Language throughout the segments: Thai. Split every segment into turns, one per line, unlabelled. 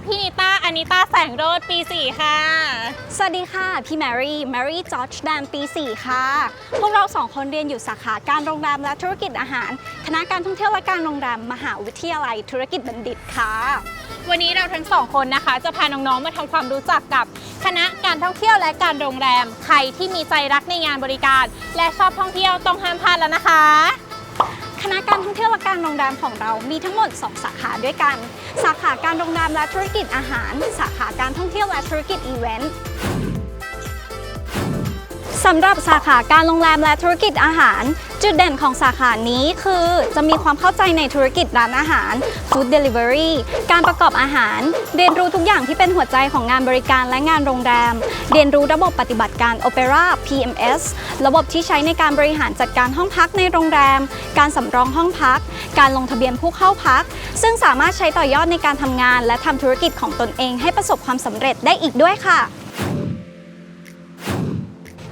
พี่นิต้าอนิต้าแสงโรจน์ปี 4 ค่ะ
สวัสดีค่ะพี่แมรี่จอร์จแดนปี 4 ค่ะพวกเรา2 คนเรียนอยู่สาขาการโรงแรมและธุรกิจอาหารคณะการท่องเที่ยวและการโรงแรมมหาวิทยาลัยธุรกิจบัณฑิตค่ะ
วันนี้เราทั้ง2 คนนะคะจะพาน้องๆมาทำความรู้จักกับคณะการท่องเที่ยวและการโรงแรมใครที่มีใจรักในงานบริการและชอบท่องเที่ยวต้องห้ามพลาดแล้วนะคะ
คณะการท่องเที่ยวและการโรงแรมของเรามีทั้งหมด2 สาขาด้วยกันสาขาการโรงแรมและธุรกิจอาหารสาขาการท่องเที่ยวและธุรกิจอีเวนต์สำหรับสาขาการโรงแรมและธุรกิจอาหารจุดเด่นของสาขานี้คือจะมีความเข้าใจในธุรกิจร้านอาหาร Food Delivery การประกอบอาหารเรียนรู้ทุกอย่างที่เป็นหัวใจของงานบริการและงานโรงแรมเรียนรู้ระบบปฏิบัติการ Opera PMS ระบบที่ใช้ในการบริหารจัดการห้องพักในโรงแรมการสำรองห้องพักการลงทะเบียนผู้เข้าพักซึ่งสามารถใช้ต่อยอดในการทำงานและทำธุรกิจของตนเองให้ประสบความสำเร็จได้อีกด้วยค่ะ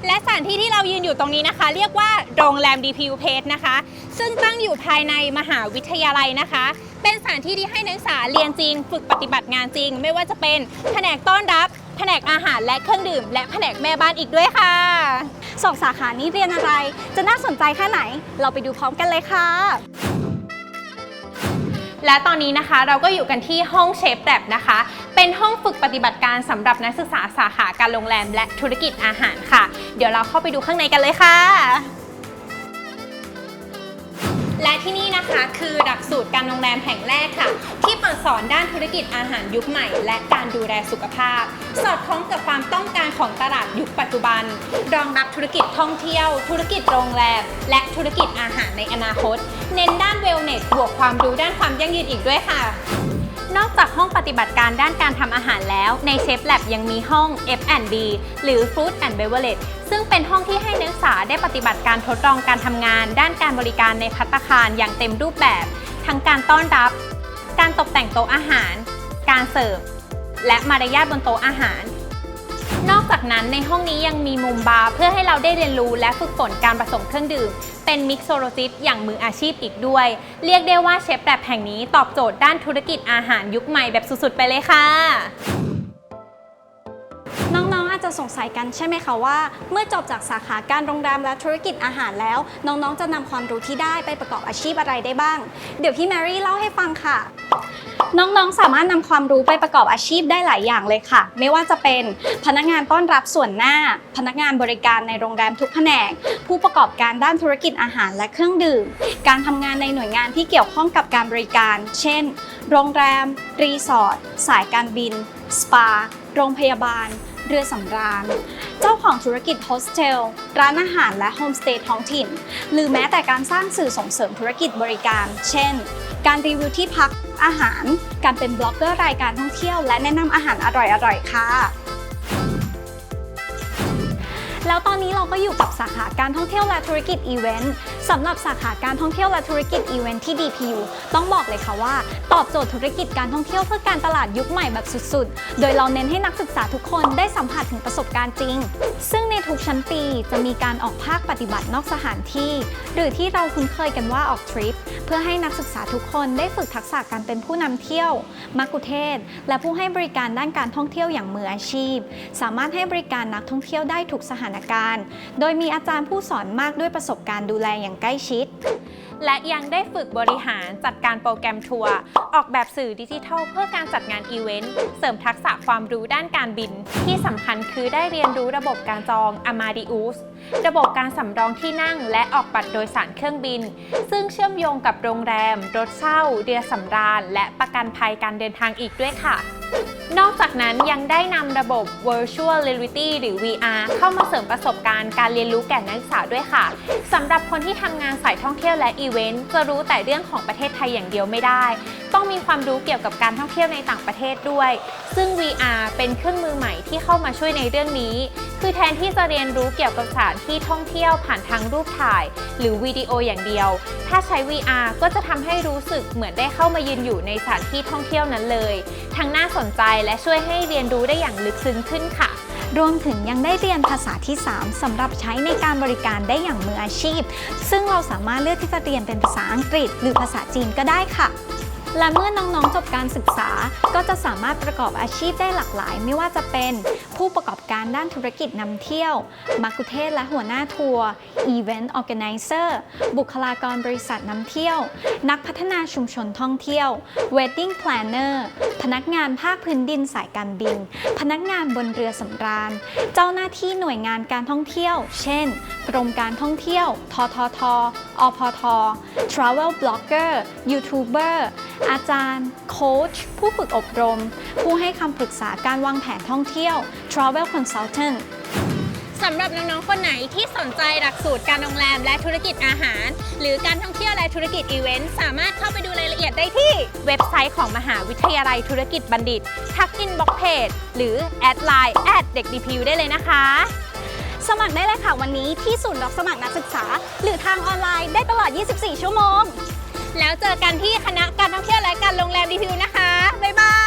และสถานที่ที่เรายืนอยู่ตรงนี้นะคะเรียกว่าโรงแรม DPU Place นะคะซึ่งตั้งอยู่ภายในมหาวิทยาลัยนะคะเป็นสถานที่ที่ให้นักศึกษาเรียนจริงฝึกปฏิบัติงานจริงไม่ว่าจะเป็นแผนกต้อนรับแผนกอาหารและเครื่องดื่มและแผนกแม่บ้านอีกด้วยค่ะ
2 สาขานี้เรียนอะไรจะน่าสนใจแค่ไหนเราไปดูพร้อมกันเลยค่ะ
และตอนนี้นะคะเราก็อยู่กันที่ห้องเชฟแลบนะคะเป็นห้องฝึกปฏิบัติการสำหรับนักศึกษาสาขาการโรงแรมและธุรกิจอาหารค่ะเดี๋ยวเราเข้าไปดูข้างในกันเลยค่ะและที่นี่นะคะคือหลักสูตรการโรงแรมแห่งแรกค่ะที่เปิดสอนด้านธุรกิจอาหารยุคใหม่และการดูแลสุขภาพสอดคล้องกับความต้องการของตลาดยุคปัจจุบันรองรับธุรกิจท่องเที่ยวธุรกิจโรงแรมและธุรกิจอาหารในอนาคตเน้นด้านเวลเนสบวกความรู้ด้านความยั่งยืนอีกด้วยค่ะนอกจากห้องปฏิบัติการด้านการทำอาหารแล้วในเชฟแลบยังมีห้อง F&B หรือ Food and Beverage ซึ่งเป็นห้องที่ให้นักศึกษาได้ปฏิบัติการทดลองการทำงานด้านการบริการในภัตตาคารอย่างเต็มรูปแบบทั้งการต้อนรับการตกแต่งโต๊ะอาหารการเสิร์ฟและมารยาทบนโต๊ะอาหารนอกจากนั้นในห้องนี้ยังมีมุมบาร์เพื่อให้เราได้เรียนรู้และฝึกฝนการผสมเครื่องดื่มเป็นมิกโซโลจิสอย่างมืออาชีพอีกด้วยเรียกได้ว่าเชฟแลบแห่งนี้ตอบโจทย์ด้านธุรกิจอาหารยุคใหม่แบบสุดๆไปเลยค่ะ
น้องๆอาจจะสงสัยกันใช่ไหมคะว่าเมื่อจบจากสาขาการโรงแรมและธุรกิจอาหารแล้วน้องๆจะนำความรู้ที่ได้ไปประกอบอาชีพอะไรได้บ้างเดี๋ยวพี่แมรี่เล่าให้ฟังค่ะน้องๆสามารถนำความรู้ไปประกอบอาชีพได้หลายอย่างเลยค่ะไม่ว่าจะเป็นพนักงานต้อนรับส่วนหน้าพนักงานบริการในโรงแรมทุกแผนกผู้ประกอบการด้านธุรกิจอาหารและเครื่องดื่มการทำงานในหน่วยงานที่เกี่ยวข้องกับการบริการเช่นโรงแรมรีสอร์ทสายการบินสปาโรงพยาบาลเรือสำราญเจ้าของธุรกิจโฮสเทลร้านอาหารและโฮมสเตย์ท้องถิ่นหรือแม้แต่การสร้างสื่อส่งเสริมธุรกิจบริการเช่นการรีวิวที่พักอาหารการเป็นบล็อกเกอร์รายการท่องเที่ยวและแนะนำอาหารอร่อยๆค่ะแล้วตอนนี้เราก็อยู่กับสาขาการท่องเที่ยวและธุรกิจอีเวนต์สำหรับสาขาการท่องเที่ยวและธุรกิจอีเวนต์ที่ DPU ต้องบอกเลยค่ะว่าตอบโจทย์ธุรกิจการท่องเที่ยวเพื่อการตลาดยุคใหม่แบบสุดๆโดยเราเน้นให้นักศึกษาทุกคนได้สัมผัสถึงประสบการณ์จริงซึ่งในทุกชั้นปีจะมีการออกภาคปฏิบัตินอกสถานที่หรือที่เราคุ้นเคยกันว่าออกทริปเพื่อให้นักศึกษาทุกคนได้ฝึกทักษะการเป็นผู้นำเที่ยวมัคคุเทศก์และผู้ให้บริการด้านการท่องเที่ยวอย่างมืออาชีพสามารถให้บริการนักท่องเที่ยวได้ทุกสถานการณ์โดยมีอาจารย์ผู้สอนมากด้วยประสบการณ์ดูแลอย่างใกล้ชิด
และยังได้ฝึกบริหารจัดการโปรแกรมทัวร์ออกแบบสื่อดิจิทัลเพื่อการจัดงานอีเวนต์เสริมทักษะความรู้ด้านการบินที่สำคัญคือได้เรียนรู้ระบบการจอง Amadeus ระบบการสำรองที่นั่งและออกบัตรโดยสารเครื่องบินซึ่งเชื่อมโยงกับโรงแรมรถเช่าเรือสำราญและประกันภัยการเดินทางอีกด้วยค่ะนอกจากนั้นยังได้นำระบบ Virtual Reality หรือ VR เข้ามาเสริมประสบการณ์การเรียนรู้แก่นักศึกษาด้วยค่ะสำหรับคนที่ทำงานสายท่องเที่ยวและอีเวนต์จะรู้แต่เรื่องของประเทศไทยอย่างเดียวไม่ได้ต้องมีความรู้เกี่ยวกับการท่องเที่ยวในต่างประเทศด้วยซึ่ง VR เป็นเครื่องมือใหม่ที่เข้ามาช่วยในเรื่องนี้คือแทนที่จะเรียนรู้เกี่ยวกับสถานที่ท่องเที่ยวผ่านทางรูปถ่ายหรือวิดีโออย่างเดียวถ้าใช้ VR ก็จะทำให้รู้สึกเหมือนได้เข้ามายืนอยู่ในสถานที่ท่องเที่ยวนั้นเลยทั้งน่าสนใจและช่วยให้เรียนรู้ได้อย่างลึกซึ้งขึ้นค่ะ
รวมถึงยังได้เรียนภาษาที่ 3 สำหรับใช้ในการบริการได้อย่างมืออาชีพซึ่งเราสามารถเลือกที่จะเรียนเป็นภาษาอังกฤษหรือภาษาจีนก็ได้ค่ะ และเมื่อน้องๆจบการศึกษาก็จะสามารถประกอบอาชีพได้หลากหลายไม่ว่าจะเป็นผู้ประกอบการด้านธุรกิจนำเที่ยวมัคคุเทศก์และหัวหน้าทัวร์ Event Organizer บุคลากรบริษัทนำเที่ยวนักพัฒนาชุมชนท่องเที่ยว Wedding Planner พนักงานภาคพื้นดินสายการบินพนักงานบนเรือสำราญเจ้าหน้าที่หน่วยงานการท่องเที่ยวเช่นกรมการท่องเที่ยวทททอพท Travel Blogger YouTuber อาจารย์โค้ชผู้ฝึกอบรมผู้ให้คำปรึกษาการวางแผนท่องเที่ยว Travel Consultant
สำหรับน้องๆ คนไหนที่สนใจหลักสูตรการโรงแรมและธุรกิจอาหารหรือการท่องเที่ยวและธุรกิจอีเวนต์สามารถเข้าไปดูรายละเอียดได้ที่เว็บไซต์ของมหาวิทยาลัยธุรกิจบัณฑิตทักอินบ็อกเพจหรือแอดไลน์เด็ก DPU ได้เลยนะคะ
สมัครได้เลยค่ะวันนี้ที่ศูนย์รับสมัครนักศึกษาหรือทางออนไลน์ได้ตลอด 24 ชั่วโมง
แล้วเจอกันที่คณะการท่องเที่ยวและการโรงแรม DPU นะคะ บ๊ายบาย